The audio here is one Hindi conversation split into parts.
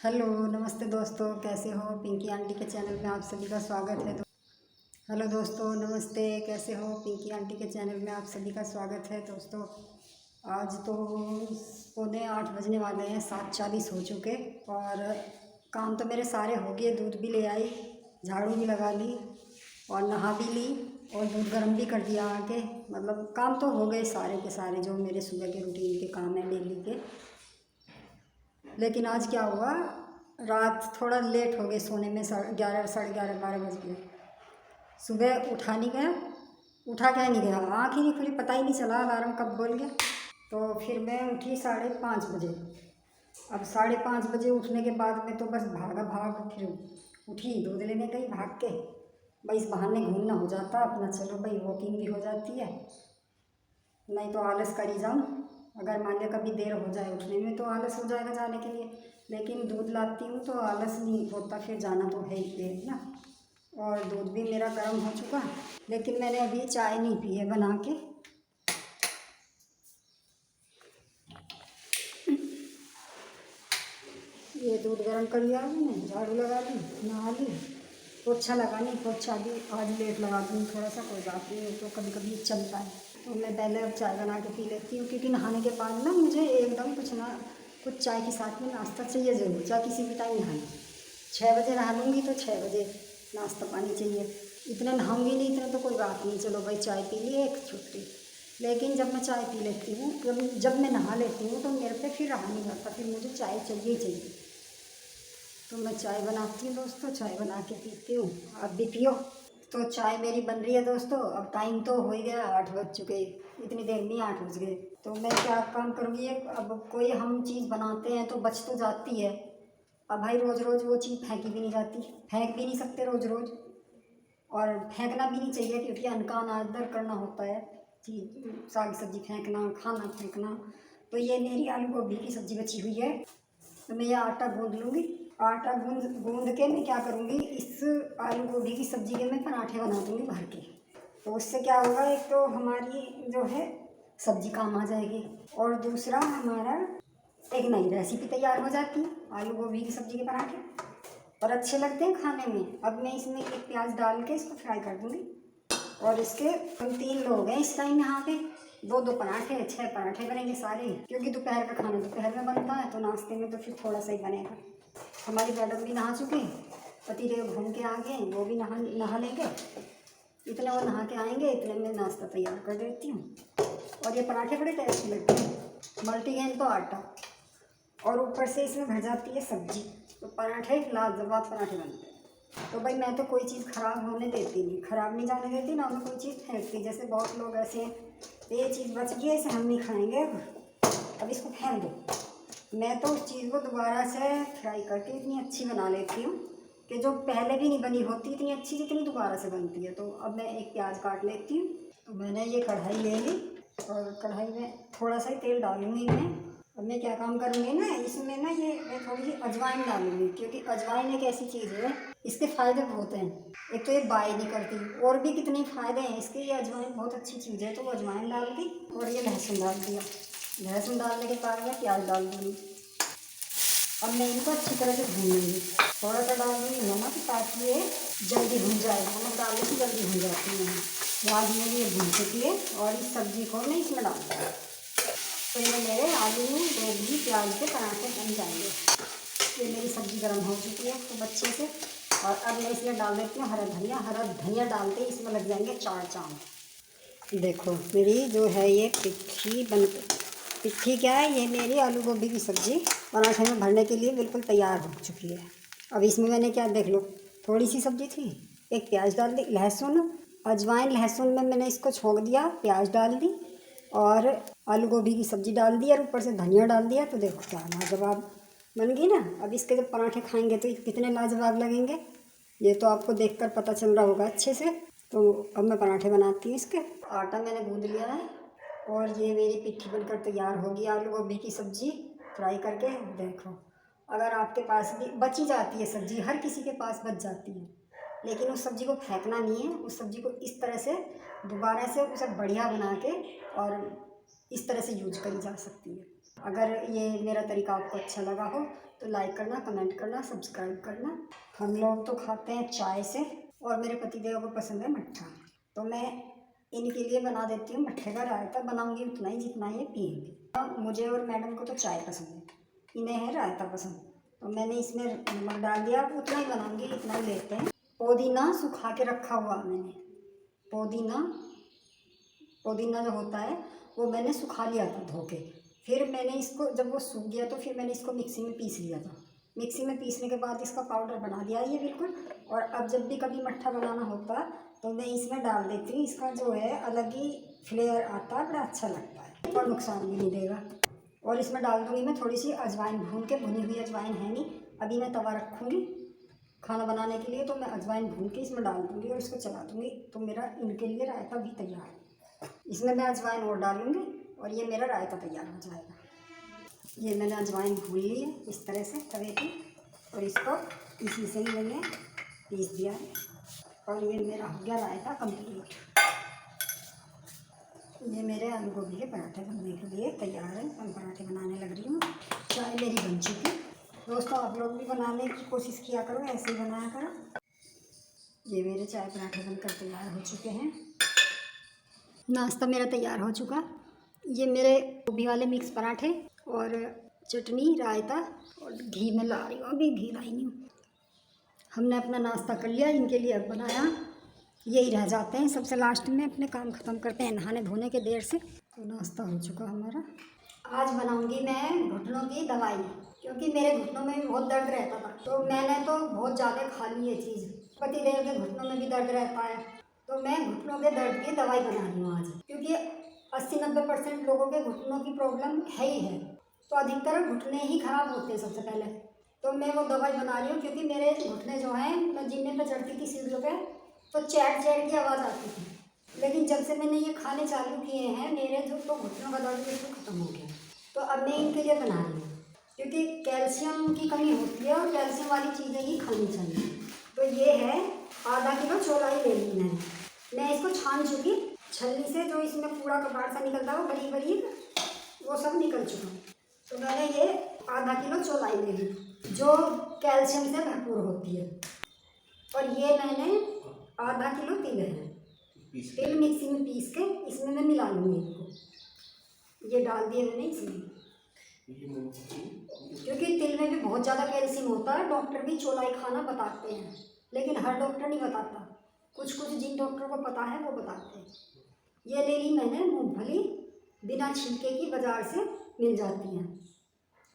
हेलो नमस्ते दोस्तों, कैसे हो। पिंकी आंटी के चैनल में आप सभी का स्वागत है। हेलो दोस्तों नमस्ते, कैसे हो। पिंकी आंटी के चैनल में आप सभी का स्वागत है। दोस्तों आज तो 7:45 बजने वाले हैं, 7:40 हो चुके और काम तो मेरे सारे हो गए। दूध भी ले आई, झाड़ू भी लगा ली और नहा भी ली और दूध गर्म भी कर दिया आके। मतलब काम तो हो गए सारे के सारे, जो मेरे सुबह के रूटीन के काम हैं डेली के। लेकिन आज क्या हुआ, रात थोड़ा लेट हो गए सोने में, 11 साढ़े 11 12 बज गए। सुबह उठा नहीं गया, उठा क्या नहीं गया, आँख ही नहीं खुली, पता ही नहीं चला अलार्म कब बोल गया। तो फिर मैं उठी 5:30 बजे। अब 5:30 बजे उठने के बाद में तो बस भागा भाग, फिर उठी, दूध लेने गई भाग के। भाई इस बहाने घूमना हो जाता अपना, चलो भाई वॉकिंग भी हो जाती है, नहीं तो आलस कर ही जाऊँ। अगर मान लिया कभी देर हो जाए उठने में तो आलस हो जाएगा जाने के लिए, लेकिन दूध लाती हूँ तो आलस नहीं होता, फिर जाना तो है ही है ना। और दूध भी मेरा गर्म हो चुका, लेकिन मैंने अभी चाय नहीं पी है बना के। ये दूध गर्म कर लिया मैंने, झाड़ू लगा ली, नहा ली, पोछा लगा नहीं, पोछा भी आज लेट लगा दूँ थोड़ा सा, कोई बात नहीं, तो कभी कभी चलता है। तो मैं पहले अब चाय बना के पी लेती हूँ, क्योंकि नहाने के बाद ना मुझे एकदम कुछ चाय के साथ में नाश्ता चाहिए ज़रूर, चाहे किसी भी टाइम नहाना। 6 बजे नहा लूँगी तो 6 बजे नाश्ता पानी चाहिए। इतने नहाऊँगी नहीं, इतना तो कोई बात नहीं, चलो भाई चाय पी ली एक छुट्टी। लेकिन जब मैं चाय पी लेती हूँ, जब मैं नहा लेती हूँ तो मेरे पे फिर रहा नहीं जाता, फिर मुझे चाय चाहिए ही चाहिए। तो मैं चाय बनाती हूँ दोस्तों, चाय बना के पीती हूँ, आप भी पियो। तो चाय मेरी बन रही है दोस्तों। अब टाइम तो हो ही गया, 8 बज चुके, इतनी देर में 8 बज गए। तो मैं क्या काम करूँगी, अब कोई हम चीज़ बनाते हैं तो बच तो जाती है। अब भाई रोज़ रोज़ वो चीज़ फेंकी भी नहीं जाती, फेंक भी नहीं सकते रोज़ रोज़, और फेंकना भी नहीं चाहिए, क्योंकि अन्न का अनादर करना होता है। चीज़ साग सब्जी फेंकना, खाना फेंकना। तो ये मेरी आलू गोभी की सब्ज़ी बची हुई है, तो मैं ये आटा गूँध लूँगी। आटा गूँध गूँध के मैं क्या करूँगी, इस आलू गोभी की सब्ज़ी के मैं पराठे बना दूँगी भर के। तो उससे क्या होगा, एक तो हमारी जो है सब्ज़ी काम आ जाएगी, और दूसरा हमारा एक नई रेसिपी तैयार हो जाती है, आलू गोभी की सब्ज़ी के पराठे, और अच्छे लगते हैं खाने में। अब मैं इसमें एक प्याज डाल के इसको फ्राई कर दूँगी। और इसके हम 3 लोग हैं इस टाइम यहाँ पे, 2-2 पराठे, 6 पराठे बनेंगे सारे, क्योंकि दोपहर का खाना दोपहर में बनता है, तो नाश्ते में तो फिर थोड़ा सा ही बनेगा। हमारी मैडम भी नहा चुके हैं, पतिदेव घूम के आ गए, वो भी नहा लेंगे। इतने वो नहा के आएंगे, इतने में नाश्ता तैयार कर देती हूँ। और ये पराठे बड़े टेस्टी लगते हैं, मल्टीग्रेन तो आटा, और ऊपर से इसमें भर जाती है सब्जी, तो पराठे लाजवाब पराठे बनते हैं। तो भाई मैं तो कोई चीज़ ख़राब होने देती नहीं, ख़राब नहीं जाने देती ना, मैं कोई चीज़ फेंकती। जैसे बहुत लोग ऐसे हैं, ये चीज़ बच गई है, इसे हम नहीं खाएंगे, अब इसको फेंक दो। मैं तो उस चीज़ को दोबारा से फ्राई करके इतनी अच्छी बना लेती हूँ कि जो पहले भी नहीं बनी होती इतनी अच्छी, जितनी दोबारा से बनती है। तो अब मैं एक प्याज काट लेती हूँ। तो मैंने ये कढ़ाई ले ली, और कढ़ाई में थोड़ा सा ही तेल डालूँगी मैं। अब मैं क्या काम करूँगी ना, इसमें ना ये मैं थोड़ी सी अजवाइन डालूँगी, क्योंकि अजवाइन एक ऐसी चीज़ है, इसके फ़ायदे बहुत हैं। एक तो ये बाई नहीं करती, और भी कितने फ़ायदे हैं इसके, ये अजवाइन बहुत अच्छी चीज़ है। तो वो अजवाइन डाल दी, और ये लहसुन डाल दिया। लहसुन डालने के बाद मैं प्याज डाल दूँगी। अब मैं इनको अच्छी तरह से भून लूँगी। थोड़ा सा डाल दूँगी नमक, ताकि ये जल्दी भून जाए, नमक डालने से जल्दी भून जाती है। प्याज में भी ये भून चुकी है, और इस सब्ज़ी को मैं इसमें डाल दूँगी। तो ये मेरे आलू गोभी प्याज के पराठे बन जाएंगे। ये मेरी सब्ज़ी गर्म हो चुकी है खूब अच्छे से, और अब मैं इसमें डाल देती हूँ हरा धनिया। हरा धनिया डालते ही इसमें लग जाएंगे 4 चाँद। देखो मेरी जो है ये पिट्ठी क्या है, ये मेरी आलू गोभी की सब्ज़ी पराठे में भरने के लिए बिल्कुल तैयार हो चुकी है। अब इसमें मैंने क्या, देख लो, थोड़ी सी सब्ज़ी थी, एक प्याज डाल दी, लहसुन अजवाइन लहसुन में मैंने इसको छोंक दिया, प्याज डाल दी, और आलू गोभी की सब्ज़ी डाल दी, और ऊपर से धनिया डाल दिया। तो देखो क्या लाजवाब बन गई ना। अब इसके जब पराठे खाएंगे तो कितने लाजवाब लगेंगे, ये तो आपको देखकर पता चल रहा होगा अच्छे से। तो अब मैं पराठे बनाती हूँ इसके। आटा मैंने गूँध लिया है, और ये मेरी पिट्ठी बनकर तैयार होगी आलू गोभी की सब्ज़ी फ्राई करके। देखो, अगर आपके पास भी बची जाती है सब्ज़ी, हर किसी के पास बच जाती है, लेकिन उस सब्ज़ी को फेंकना नहीं है। उस सब्ज़ी को इस तरह से दोबारा से उसे बढ़िया बना के और इस तरह से यूज करी जा सकती है। अगर ये मेरा तरीका आपको अच्छा लगा हो तो लाइक करना, कमेंट करना, सब्सक्राइब करना। हम लोग तो खाते हैं चाय से और मेरे पतिदेव को पसंद है मट्ठा, तो मैं इनके लिए बना देती हूँ मट्ठे का रायता। बनाऊंगी उतना ही जितना ये पिएंगे। मुझे और मैडम को तो चाय पसंद है, इन्हें है रायता पसंद, तो मैंने इसमें नमक डाल दिया। अब उतना ही बनाऊंगी, इतना ही लेते हैं। पुदीना सुखा के रखा हुआ मैंने, पुदीना जो होता है वो मैंने सुखा लिया था धो के। फिर मैंने इसको, जब वो सूख गया तो फिर मैंने इसको मिक्सी में पीस लिया था। मिक्सी में पीसने के बाद इसका पाउडर बना दिया ये बिल्कुल। और अब जब भी कभी मट्ठा बनाना होता तो मैं इसमें डाल देती हूँ। इसका जो है अलग ही फ्लेवर आता है, बड़ा अच्छा लगता है और नुकसान भी नहीं देगा। और इसमें डाल दूँगी मैं थोड़ी सी अजवाइन भून के, भुनी हुई अजवाइन है नहीं, अभी मैं तवा रखूँगी खाना बनाने के लिए, तो मैं अजवाइन भून के इसमें डाल दूँगी और इसको चला दूँगी, तो मेरा इनके लिए रायता भी तैयार है। इसमें मैं अजवाइन और डालूँगी और ये मेरा रायता तैयार हो जाएगा। ये मैंने अजवाइन भून ली है इस तरह से तवे पे, और इसको इसी से ही मैंने पीस दिया है और ये मेरा हो गया रायता कंप्लीट। ये मेरे आलू गोभी के पराठे बनने के लिए तैयार है। मैं पराठे बनाने लग रही हूँ। चाय मेरी बन चुकी। दोस्तों आप लोग भी बनाने की कोशिश किया करो, ऐसे ही बनाया करो। ये मेरे चाय पराठे बनकर तैयार हो चुके हैं। नाश्ता मेरा तैयार हो चुका। ये मेरे गोभी वाले मिक्स पराठे और चटनी, रायता और घी में ला रही हूँ, अभी घी लाई नहीं हूँ। हमने अपना नाश्ता कर लिया, इनके लिए अब बनाया। यही रह जाते हैं सबसे लास्ट में, अपने काम ख़त्म करते हैं नहाने धोने के देर से। तो नाश्ता हो चुका हमारा। आज बनाऊंगी मैं घुटनों की दवाई, क्योंकि मेरे घुटनों में भी बहुत दर्द रहता था, तो मैंने तो बहुत ज़्यादा खा ली ये चीज़। पतिदेव के घुटनों में भी दर्द रहता है, तो मैं घुटनों के दर्द की दवाई बना रही हूँ आज। क्योंकि 80-90% लोगों के घुटनों की प्रॉब्लम है ही है, तो अधिकतर घुटने ही खराब होते हैं सबसे पहले। तो मैं वो दवाई बना रही हूँ, क्योंकि मेरे घुटने जो हैं, मैं जिम पे चढ़ती थी सीढ़ियों पे तो चैट चैट की आवाज़ आती थी, लेकिन जब से मैंने ये खाने चालू किए हैं मेरे जो तो घुटनों का दर्द बिल्कुल ख़त्म हो गया। तो अब मैं इनके लिए बना रही हूँ, क्योंकि कैल्शियम की कमी होती है और कैल्शियम वाली चीज़ें ही खानी चाहिए। तो ये है आधा किलो चौलाई ले ली मैंने। मैं इसको छान चुकी छलनी से, जो इसमें पूरा कबाड़ सा निकलता है वो बारीक बारीक वो सब निकल चुका। तो मैंने ये आधा किलो चौलाई ले ली जो कैल्शियम से भरपूर होती है। और ये मैंने आधा किलो तिल है, तिल मिक्सी में पीस के इसमें मैं मिला लूँगी इनको। ये डाल दिए मैंने इसमें, क्योंकि तिल में भी बहुत ज़्यादा कैल्शियम होता है। डॉक्टर भी चौलाई खाना बताते हैं, लेकिन हर डॉक्टर नहीं बताता, कुछ कुछ जिन डॉक्टर को पता है वो बताते हैं। ये ले ली मैंने मूंगफली, बिना छिलके की, बाज़ार से मिल जाती हैं,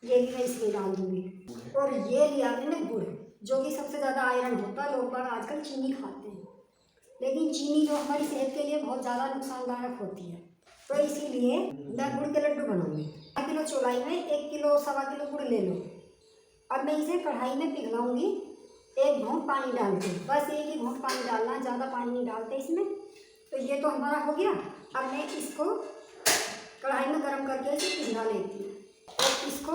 ये भी मैं इसमें डाल दूँगी। और ये लिया मैंने गुड़, जो कि सबसे ज़्यादा आयरन होता है। लोग बाग आजकल चीनी खाते हैं, लेकिन चीनी जो हमारी सेहत के लिए बहुत ज़्यादा नुकसानदायक होती है, तो इसीलिए मैं गुड़ के लड्डू बनाऊंगी। 1 किलो चौलाई में 1 किलो, 1.25 किलो गुड़ ले लो। अब मैं इसे कढ़ाई में पिघलाऊंगी 1 घूंट पानी डाल के, बस 1 ही घूंट पानी डालना, ज़्यादा पानी नहीं डालते इसमें। तो ये तो हमारा हो गया। अब मैं इसको कढ़ाई में गर्म करके इसे पिघला लेती हूँ और इसको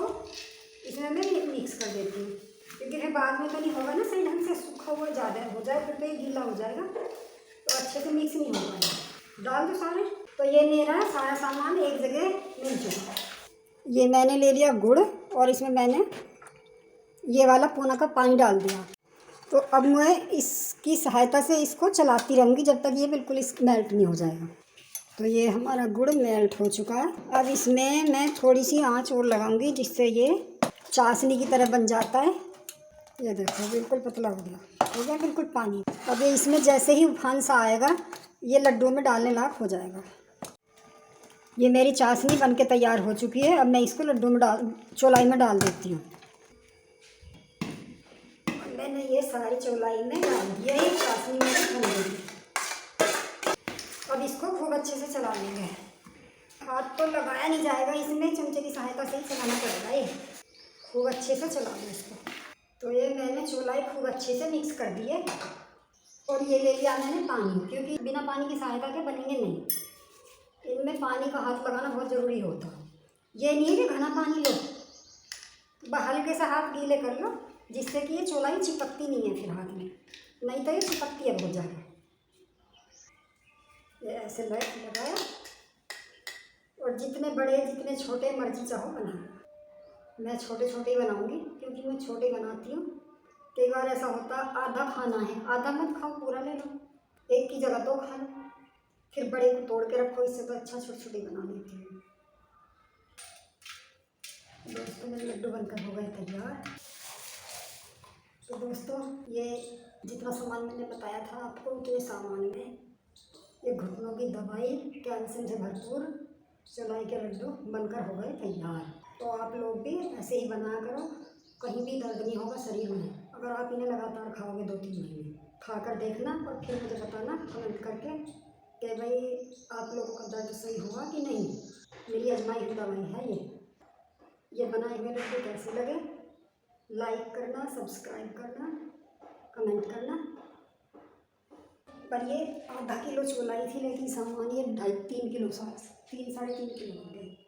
इसमें मैं मिक्स कर देती हूँ, क्योंकि फिर बाद में तो नहीं होगा ना सही ढंग से, सूखा हुआ ज़्यादा हो जाए फिर तो ये गीला हो जाएगा, तो अच्छे से मिक्स नहीं हो पाएगा। डाल दो सारे। तो ये मेरा सारा सामान एक जगह मिल चुका है। ये मैंने ले लिया गुड़ और इसमें मैंने ये वाला पौना कप पानी डाल दिया। तो अब मैं इसकी सहायता से इसको चलाती रहूँगी जब तक ये बिल्कुल इस मेल्ट नहीं हो जाएगा। तो ये हमारा गुड़ मेल्ट हो चुका है। अब इसमें मैं थोड़ी सी आंच और लगाऊंगी, जिससे ये चाशनी की तरह बन जाता है। ये देखो बिल्कुल पतला हो गया बिल्कुल पानी। अब ये इसमें जैसे ही उफान सा आएगा ये लड्डू में डालने लायक हो जाएगा। ये मेरी चाशनी बन के तैयार हो चुकी है। अब मैं इसको लड्डू में चौलाई में डाल देती हूँ। मैंने ये सारी चौलाई में डाल दिया, ये चाशनी में बन गई। अब इसको खूब अच्छे से चला लेंगे। हाथ तो लगाया नहीं जाएगा इसमें, चमचे की सहायता से ही चलाना पड़ेगा। ये खूब अच्छे से चला लो इसको। तो ये मैंने चौलाई खूब अच्छे से मिक्स कर दी है। और ये ले लिया मैंने पानी, क्योंकि बिना पानी की सहायता के बनेंगे नहीं, इनमें पानी का हाथ लगाना बहुत ज़रूरी होता है। ये नहीं है कि घना पानी लो, हल्के से हाथ गीले कर लो, जिससे कि ये चौलाई चिपकती नहीं है फिर हाथ में, नहीं तो ये चिपकती है बहुत ज़्यादा। ये ऐसे लगाया और जितने बड़े जितने छोटे मर्जी चाहो बनाओ। मैं छोटे छोटे ही बनाऊंगी क्योंकि मैं छोटे बनाती हूँ। कई बार ऐसा होता आधा खाना है, आधा मत खाओ, पूरा ले लो, एक की जगह 2 खा लो, फिर बड़े को तोड़ के रखो। इससे तो अच्छा छोटे छोटे बना लेती हूँ। दोस्तों मेरे लड्डू बनकर हो गए तैयार। तो दोस्तों ये जितना सामान मैंने बताया था आपको, उतने सामान में ये घुटनों की दवाई, कैल्शियम से भरपूर चौलाई के लड्डू बनकर हो गए तैयार। तो आप लोग भी ऐसे ही बनाया करो, कहीं भी दर्द नहीं होगा शरीर में अगर आप इन्हें लगातार खाओगे 2-3 महीने। खाकर देखना और फिर मुझे बताना कमेंट करके कि भाई आप लोगों का दर्द सही हुआ कि नहीं। मेरी आजमाई हुई दवाई है ये बनाए हुए लड्डू कैसे लगे लाइक करना, सब्सक्राइब करना, कमेंट करना। पर ये आधा किलो चौलाई थी, लेकिन सामान ये 2.5-3 किलो, 3 साढ़े 3 किलो हो गए।